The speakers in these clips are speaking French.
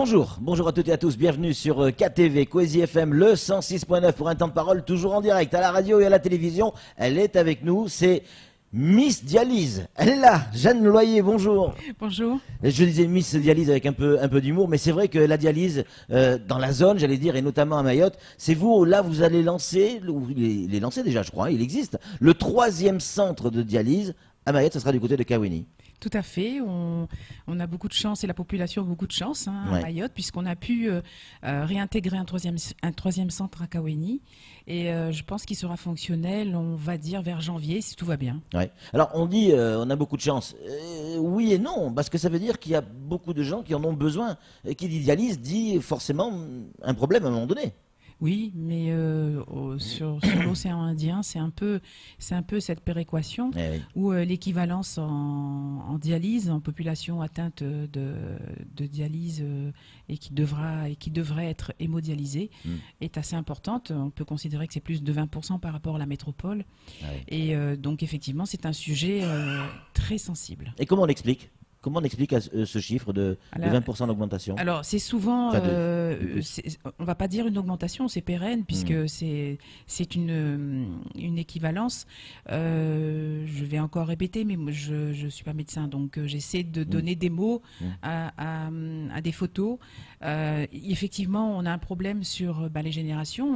Bonjour, bonjour à toutes et à tous, bienvenue sur KTV, Coésie FM, le 106.9 pour un temps de parole, toujours en direct à la radio et à la télévision. Elle est avec nous, c'est Miss Dialyse. Elle est là, Jeanne Loyer, bonjour. Bonjour. Je disais Miss Dialyse avec un peu d'humour, mais c'est vrai que la dialyse dans la zone, j'allais dire, et notamment à Mayotte, c'est vous, là vous allez lancer, ou les lancer déjà je crois, hein, il existe, le 3e centre de dialyse à Mayotte, ça sera du côté de Kawéni. Tout à fait. On a beaucoup de chance et la population a beaucoup de chance à Mayotte puisqu'on a pu réintégrer un troisième centre à Kawéni. Et je pense qu'il sera fonctionnel, on va dire, vers janvier, si tout va bien. Ouais. Alors on dit on a beaucoup de chance. Oui et non, parce que ça veut dire qu'il y a beaucoup de gens qui en ont besoin. Et qui dit dialyse dit forcément un problème à un moment donné. Oui, mais sur l'océan Indien, c'est un peu cette péréquation où l'équivalence en dialyse, en population atteinte de dialyse et qui devrait être hémodialysée, est assez importante. On peut considérer que c'est plus de 20% par rapport à la métropole. Et donc effectivement, c'est un sujet très sensible. Et comment on l'explique ? Comment on explique ce chiffre de 20% d'augmentation? Alors, c'est souvent, on ne va pas dire une augmentation, c'est pérenne, puisque c'est une équivalence. Je vais encore répéter, mais je ne suis pas médecin, donc j'essaie de donner des mots à des photos. Effectivement, on a un problème sur les générations,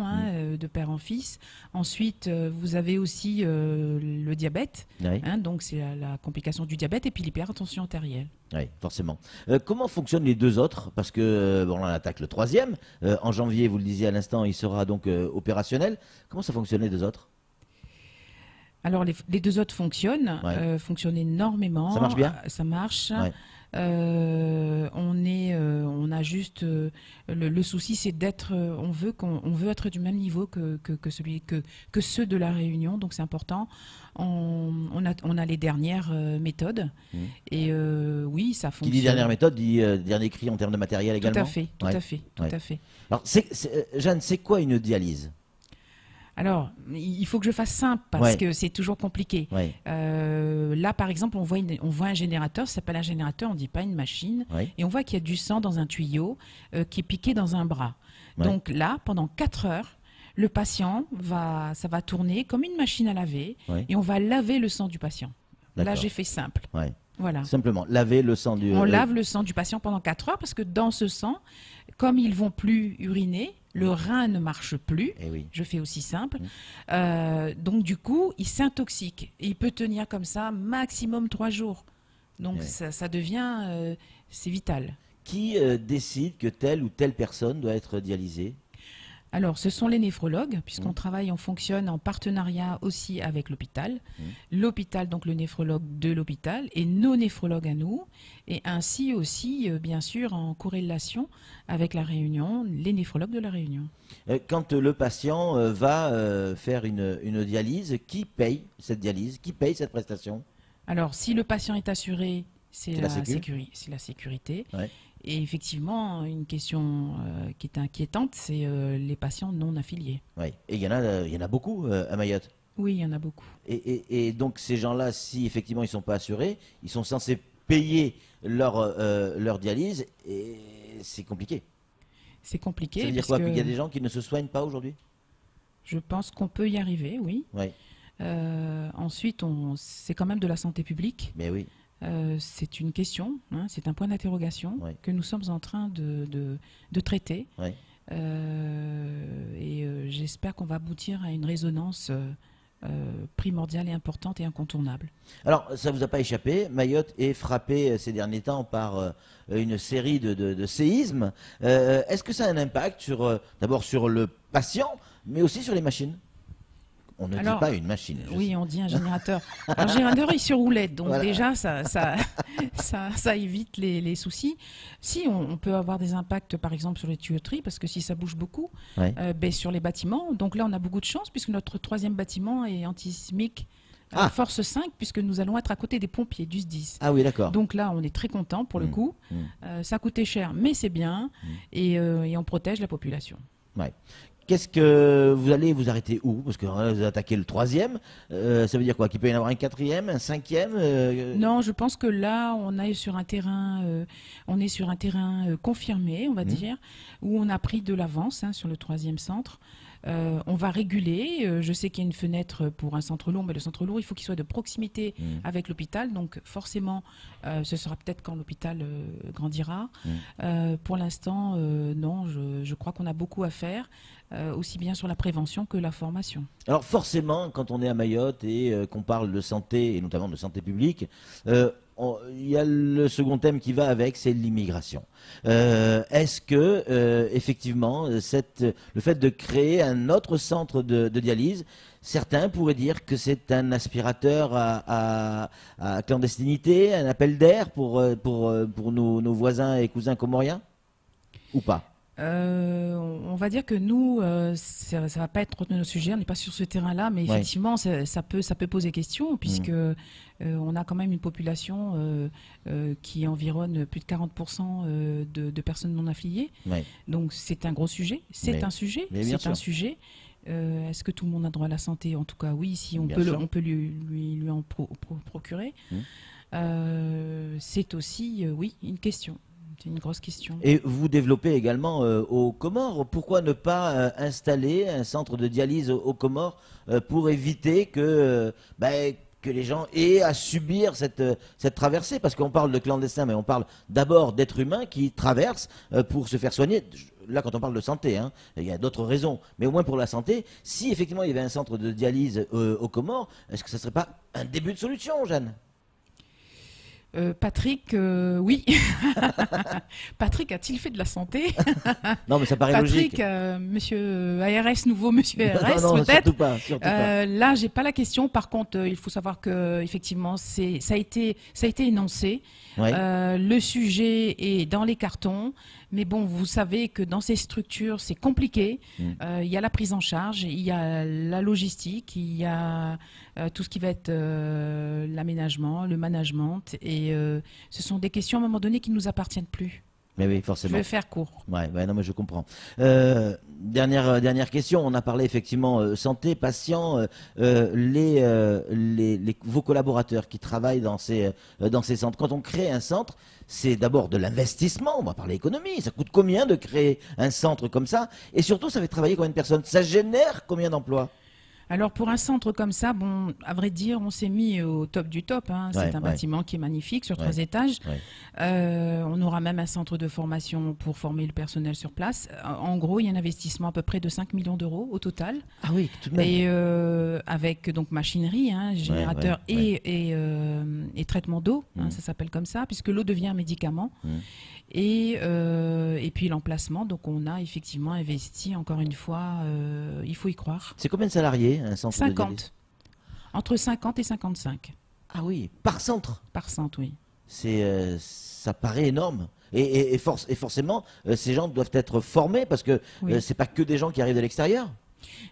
de père en fils. Ensuite, vous avez aussi le diabète, donc c'est la complication du diabète, et puis l'hypertension artérielle. Oui, forcément. Comment fonctionnent les deux autres? Parce que on attaque le 3e. En janvier, vous le disiez à l'instant, il sera donc opérationnel. Comment ça fonctionne les deux autres? Alors les deux autres fonctionnent, fonctionnent énormément. Ça marche bien? Ça marche. On a juste le souci, c'est d'être. On veut être du même niveau que ceux de la Réunion, donc c'est important. On a les dernières méthodes et oui, ça fonctionne. Qui dit dernière méthode dit dernier cri en termes de matériel également. Tout à fait. Alors Jeanne, c'est quoi une dialyse? Alors, il faut que je fasse simple parce que c'est toujours compliqué. Là, par exemple, on voit un générateur, ça s'appelle un générateur, on ne dit pas une machine, et on voit qu'il y a du sang dans un tuyau qui est piqué dans un bras. Donc là, pendant 4 heures, le patient ça va tourner comme une machine à laver, et on va laver le sang du patient. Là, j'ai fait simple. Voilà. Simplement, laver le sang du... On lave le sang du patient pendant 4 heures parce que dans ce sang, comme ils vont plus uriner, le rein ne marche plus. Je fais aussi simple. Donc du coup, il s'intoxique. Et il peut tenir comme ça maximum 3 jours. Donc ça devient... c'est vital. Qui décide que telle ou telle personne doit être dialysée ? Alors, ce sont les néphrologues, puisqu'on travaille, on fonctionne en partenariat aussi avec l'hôpital. L'hôpital, donc le néphrologue de l'hôpital, et nos néphrologues à nous, et ainsi aussi, bien sûr, en corrélation avec la Réunion, les néphrologues de la Réunion. Quand le patient va faire une dialyse, qui paye cette dialyse? Qui paye cette prestation? Alors, si le patient est assuré, c'est la sécurité. Et effectivement, une question qui est inquiétante, c'est les patients non affiliés. Et il y en a beaucoup à Mayotte. Oui, il y en a beaucoup. Et donc ces gens-là, si effectivement ils ne sont pas assurés, ils sont censés payer leur dialyse et c'est compliqué. C'est compliqué. Ça veut dire quoi? Qu'il y a des gens qui ne se soignent pas aujourd'hui? Je pense qu'on peut y arriver, oui. Ensuite, c'est quand même de la santé publique. Mais oui. C'est une question, c'est un point d'interrogation que nous sommes en train de traiter. Et j'espère qu'on va aboutir à une résonance primordiale et importante et incontournable. Alors, ça ne vous a pas échappé, Mayotte est frappée ces derniers temps par une série de séismes. Est-ce que ça a un impact d'abord sur le patient, mais aussi sur les machines? On ne dit pas une machine. Oui, on dit un générateur. Un générateur est sur roulette, donc déjà, ça évite les soucis. Si, on peut avoir des impacts, par exemple, sur les tuyauteries, parce que si ça bouge beaucoup, sur les bâtiments. Donc là, on a beaucoup de chance, puisque notre 3e bâtiment est antisismique. Force 5, puisque nous allons être à côté des pompiers du SDIS. Ah oui, d'accord. Donc là, on est très content pour le coup. Ça coûtait cher, mais c'est bien, et on protège la population. qu'est-ce que vous allez vous arrêter où? Parce que vous attaquez le 3e, ça veut dire quoi? Qu'il peut y en avoir un 4e, un 5e? Non, je pense que là, on est sur un terrain, confirmé, on va dire, où on a pris de l'avance sur le 3e centre. On va réguler. Je sais qu'il y a une fenêtre pour un centre lourd, mais le centre lourd, il faut qu'il soit de proximité avec l'hôpital. Donc forcément, ce sera peut-être quand l'hôpital grandira. Pour l'instant, non, je crois qu'on a beaucoup à faire, aussi bien sur la prévention que la formation. Alors forcément, quand on est à Mayotte et qu'on parle de santé, et notamment de santé publique, il y a le second thème qui va avec, c'est l'immigration. Est-ce que, effectivement, le fait de créer un autre centre de dialyse, certains pourraient dire que c'est un aspirateur à clandestinité, un appel d'air pour nos voisins et cousins comoriens? Ou pas? On va dire que nous, ça va pas être notre sujet, on n'est pas sur ce terrain-là, mais effectivement, ça peut poser question, puisque on a quand même une population qui environne plus de 40% de personnes non affiliées. Donc c'est un gros sujet, c'est un sujet. Est-ce que tout le monde a droit à la santé? En tout cas, oui, si on peut lui en procurer. C'est aussi, oui, une question. C'est une grosse question. Et vous développez également aux Comores. Pourquoi ne pas installer un centre de dialyse aux Comores pour éviter que les gens aient à subir cette traversée? Parce qu'on parle de clandestins, mais on parle d'abord d'êtres humains qui traversent pour se faire soigner. Là, quand on parle de santé, il y a d'autres raisons, mais au moins pour la santé, si effectivement il y avait un centre de dialyse aux Comores, est-ce que ça ne serait pas un début de solution, Jeanne? Patrick, oui. Patrick a-t-il fait de la santé? Non, mais ça paraît logique. Patrick, monsieur ARS, nouveau monsieur ARS, non, peut-être. Surtout pas. Là, j'ai pas la question. Par contre, il faut savoir que effectivement, ça a été énoncé. Le sujet est dans les cartons. Mais bon, vous savez que dans ces structures, c'est compliqué. Il y a la prise en charge, il y a la logistique, il y a tout ce qui va être l'aménagement, le management. Et ce sont des questions à un moment donné qui ne nous appartiennent plus. Mais oui, forcément. Je vais faire court. Non, mais je comprends. Dernière question. On a parlé effectivement santé, patients, vos collaborateurs qui travaillent dans ces centres. Quand on crée un centre, c'est d'abord de l'investissement. On va parler économie. Ça coûte combien de créer un centre comme ça? Et surtout, ça fait travailler combien de personnes? Ça génère combien d'emplois? Alors pour un centre comme ça, bon, à vrai dire, on s'est mis au top du top. C'est un bâtiment qui est magnifique sur 3 étages. On aura même un centre de formation pour former le personnel sur place. En gros, il y a un investissement à peu près de 5 millions d'euros au total. Ah oui, tout de même. Et avec donc machinerie, générateur et traitement d'eau, ça s'appelle comme ça, puisque l'eau devient un médicament. Et puis l'emplacement, donc on a effectivement investi, encore une fois, il faut y croire. C'est combien de salariés, un centre 50. Entre 50 et 55. Ah oui, par centre? Par centre, oui. Ça paraît énorme. Et forcément, ces gens doivent être formés, parce que c'est pas que des gens qui arrivent de l'extérieur.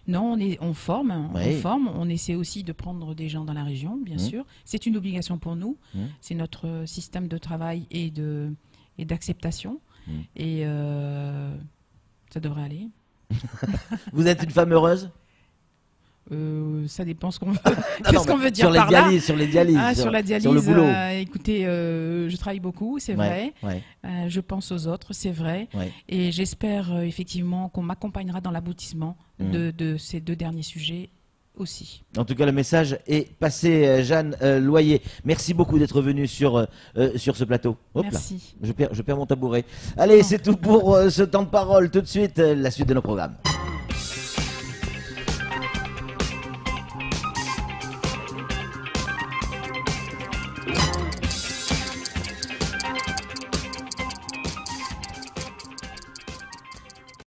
Non, on forme, on essaie aussi de prendre des gens dans la région, bien sûr. C'est une obligation pour nous. C'est notre système de travail et d'acceptation. Et ça devrait aller. Vous êtes une femme heureuse? Ça dépend ce qu'on veut. Qu'est-ce qu'on veut dire par là? Sur les dialyses. Sur la dialyse. Sur le boulot. Écoutez, je travaille beaucoup, c'est vrai. Je pense aux autres, c'est vrai. Et j'espère effectivement qu'on m'accompagnera dans l'aboutissement de ces 2 derniers sujets aussi. En tout cas, le message est passé. Jeanne Loyer, merci beaucoup d'être venue sur ce plateau. Hop merci. Là. Je perds mon tabouret. Allez, c'est tout pour ce temps de parole. Tout de suite, la suite de nos programmes.